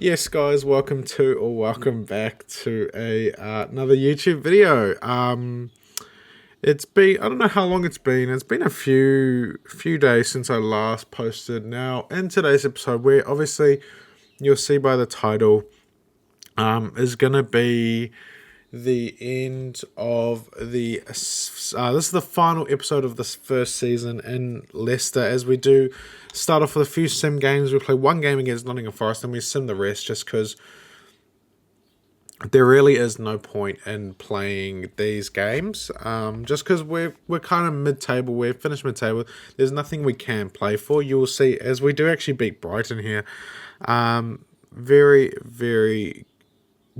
Yes, guys, welcome back to another YouTube video. It's been I don't know how long it's been. It's been a few days since I last posted. Now, in today's episode, where obviously you'll see by the title, is gonna be the end of this is the final episode of this first season in Leicester, as we do start off with a few sim games. We play one game against Nottingham Forest and we sim the rest, just because there really is no point in playing these games, just because we're kind of mid-table. We're finished mid-table. There's nothing we can play for. You will see as we do actually beat Brighton here. Very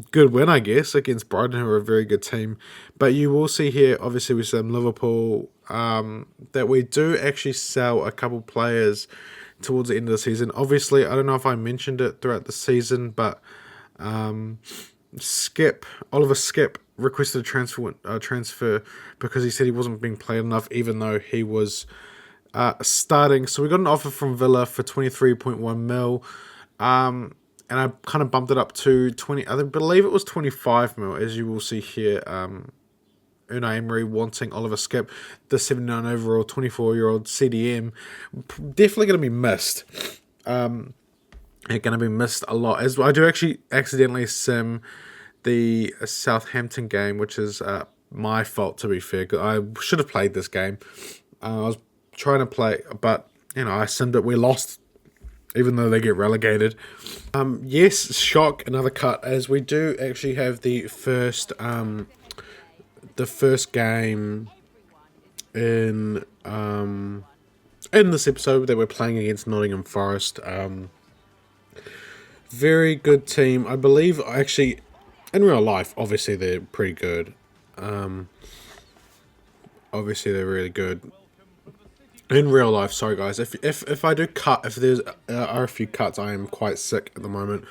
good win, I guess, against Brighton, who are a very good team. But you will see here, obviously, with some Liverpool, that we do actually sell a couple players towards the end of the season. Obviously, I don't know if I mentioned it throughout the season, but Oliver Skip requested a transfer because he said he wasn't being played enough, even though he was starting. So we got an offer from Villa for 23.1 mil. And I kind of bumped it up to 20, I believe it was 25 mil, as you will see here. Unai Emery wanting Oliver Skip, the 79 overall, 24-year-old CDM. Definitely going to be missed. Going to be missed a lot. As I do actually accidentally sim the Southampton game, which is my fault, to be fair. I should have played this game. I was trying to play, but, I simmed it. We lost, even though they get relegated. Yes, shock, another cut, as we do actually have the first game in this episode that we're playing against Nottingham Forest. Very good team. I believe, actually, in real life, obviously they're pretty good. Obviously they're really good. In real life, sorry guys, if I do cut, if there's are a few cuts, I am quite sick at the moment.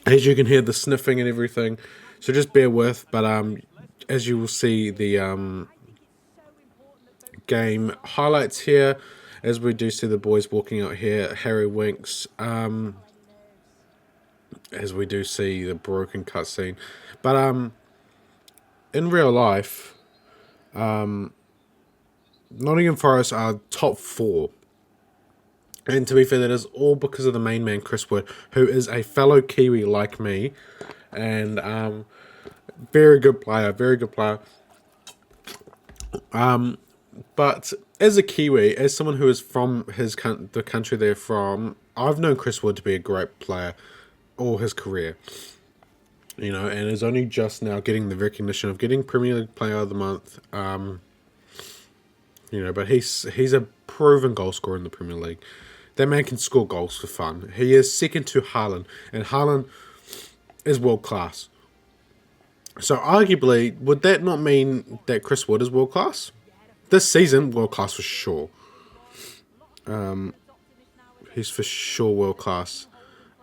As you can hear the sniffing and everything, so just bear with. But as you will see the game highlights here, as we do see the boys walking out here, Harry Winks, as we do see the broken cutscene. But in real life, Nottingham Forest are top 4. And to be fair, that is all because of the main man, Chris Wood, who is a fellow Kiwi like me. And very good player, very good player. But as a Kiwi, as someone who is from the country they're from, I've known Chris Wood to be a great player all his career. And is only just now getting the recognition of getting Premier League Player of the Month. But he's a proven goal scorer in the Premier League. That man can score goals for fun. He is second to Haaland, and Haaland is world class. So arguably, would that not mean that Chris Wood is world class? This season, world class for sure. He's for sure world class.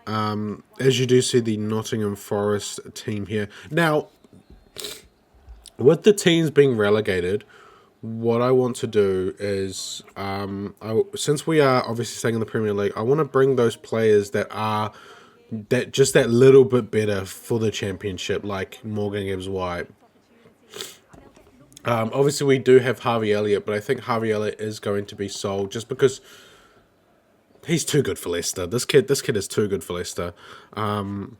As you do see the Nottingham Forest team here. Now, with the teams being relegated, what I want to do is, since we are obviously staying in the Premier League, I want to bring those players that are just that little bit better for the Championship, like Morgan Gibbs-White. Obviously, we do have Harvey Elliott, but I think Harvey Elliott is going to be sold just because he's too good for Leicester. This kid is too good for Leicester. The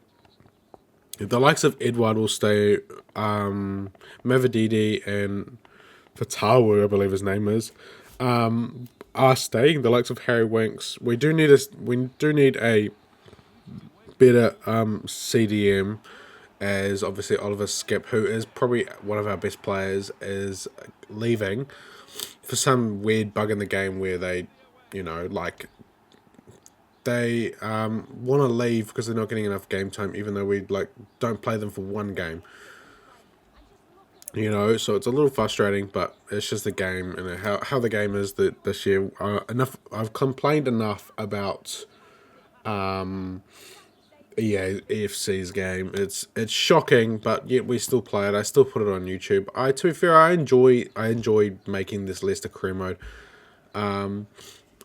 likes of Edouard will stay. Mavididi and Fatawu, I believe his name is, are staying. The likes of Harry Winks. We do need a better CDM, as obviously Oliver Skip, who is probably one of our best players, is leaving for some weird bug in the game where they, they want to leave because they're not getting enough game time, even though we don't play them for one game. So it's a little frustrating, but it's just the game and how the game is this year. I've complained enough about EFC's game. It's shocking, but yet we still play it. I still put it on YouTube. To be fair, I enjoy making this Leicester career mode.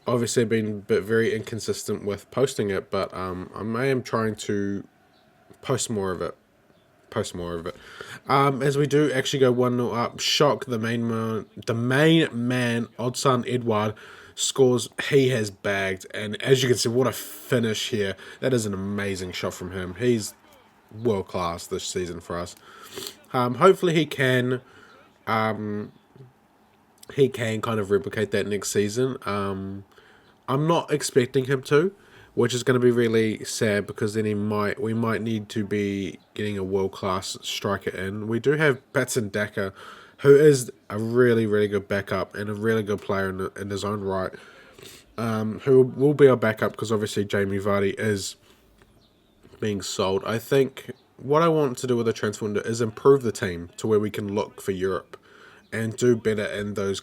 Obviously, I've been very inconsistent with posting it, but I am trying to post more of it. Post more of it. As we do actually go 1-0 up, shock the main man, Odsonne Edouard, scores. He has bagged, and as you can see, what a finish here. That is an amazing shot from him. He's world class this season for us. Hopefully he can kind of replicate that next season. I'm not expecting him to, which is going to be really sad because then we might need to be getting a world class striker in. We do have Patson Daka, who is a really really good backup and a really good player in his own right. Who will be our backup because obviously Jamie Vardy is being sold. I think what I want to do with the transfer window is improve the team to where we can look for Europe and do better in those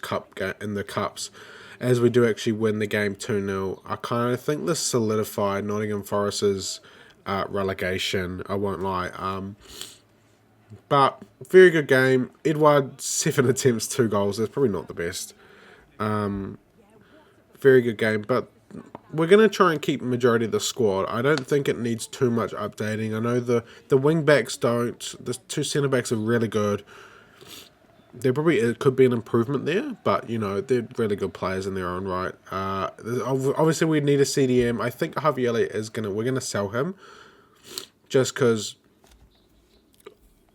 in the cups. As we do actually win the game 2-0, I kind of think this solidified Nottingham Forest's relegation, I won't lie. But very good game. Edouard, 7 attempts, 2 goals. That's probably not the best. Very good game, but we're going to try and keep majority of the squad. I don't think it needs too much updating. I know the wing backs don't. The 2 centre backs are really good. It could be an improvement there, but they're really good players in their own right. Obviously we need a CDM. I think Javier we're gonna sell him, just because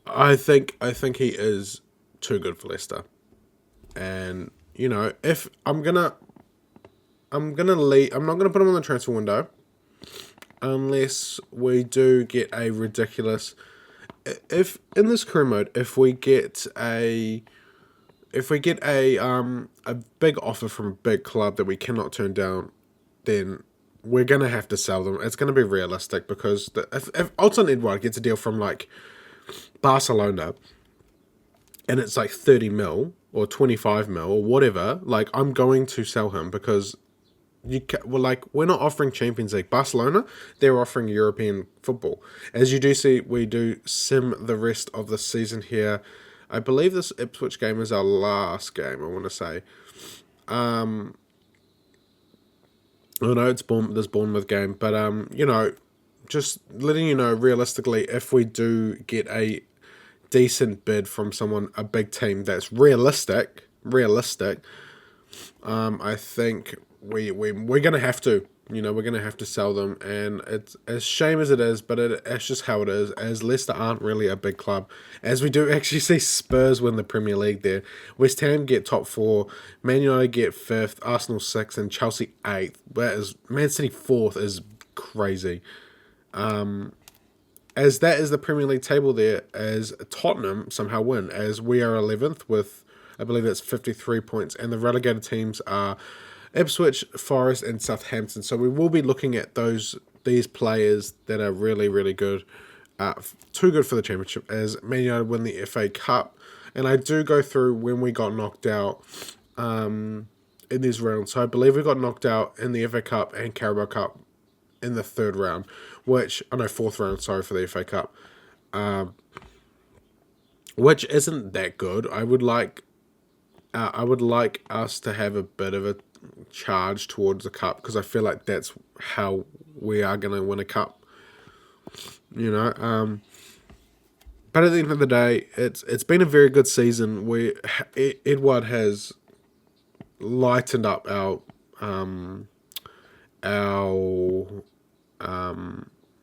I think he is too good for Leicester, and if I'm gonna leave, I'm not gonna put him on the transfer window unless we do get a ridiculous. If in this career mode, if we get a big offer from a big club that we cannot turn down, then we're gonna have to sell them. It's gonna be realistic because if Odsonne Edouard gets a deal from like Barcelona, and it's like 30 mil or 25 mil or whatever, like I'm going to sell him because. We're not offering Champions League. Barcelona, they're offering European football. As you do see, we do sim the rest of the season here. I believe this Ipswich game is our last game, I want to say. I know it's this Bournemouth game, but just letting you know, realistically, if we do get a decent bid from a big team that's realistic, I think we're gonna have to, we're gonna have to sell them, and it's as shame as it is, but it's just how it is. As Leicester aren't really a big club, as we do actually see Spurs win the Premier League there, West Ham get top 4, Man United get 5th, Arsenal 6th, and Chelsea 8th. Whereas Man City 4th is crazy. As that is the Premier League table there, as Tottenham somehow win, as we are 11th with, I believe that's 53 points, and the relegated teams are Ipswich, Forest, and Southampton. So we will be looking at these players that are really, really good, too good for the championship, as Man United win the FA Cup. And I do go through when we got knocked out in these rounds. So I believe we got knocked out in the FA Cup and Carabao Cup in the 3rd round, fourth round, sorry, for the FA Cup, which isn't that good. I would like us to have a bit of a charge towards the cup, because I feel like that's how we are going to win a cup, but at the end of the day, it's been a very good season. Edouard has lightened up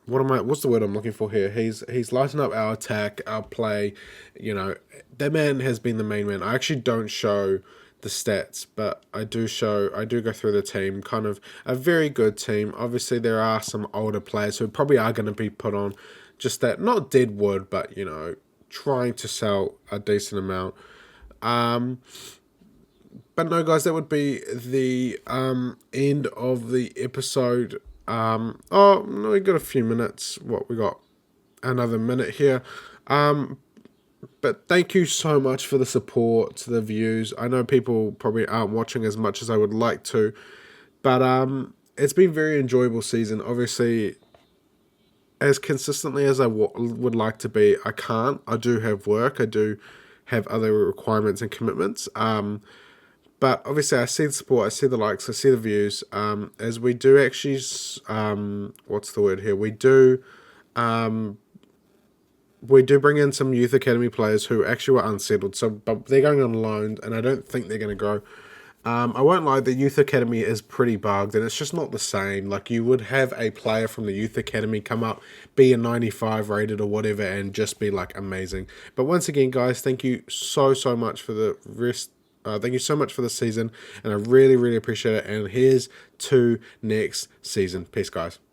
what's the word I'm looking for here? He's lightened up our attack, our play. That man has been the main man. I actually don't show the stats, but I do go through the team, kind of a very good team. Obviously there are some older players who probably are going to be put on just that, not dead wood, but trying to sell a decent amount. But no, guys, that would be the end of the episode. No, we got a few minutes. We got another minute here. But thank you so much for the support, the views. I know people probably aren't watching as much as I would like to, but it's been a very enjoyable season. Obviously, as consistently as I would like to be, I can't. I do have work. I do have other requirements and commitments. But But obviously, I see the support, I see the likes, I see the views. As we do actually, what's the word here? We do bring in some youth academy players who actually were unsettled. So, but they're going on loan, and I don't think they're going to go. I won't lie, the youth academy is pretty bugged, and it's just not the same. Like, you would have a player from the youth academy come up, be a 95 rated or whatever, and just be like amazing. But once again, guys, thank you so much for the rest. Thank you so much for the season, and I really appreciate it. And here's to next season. Peace, guys.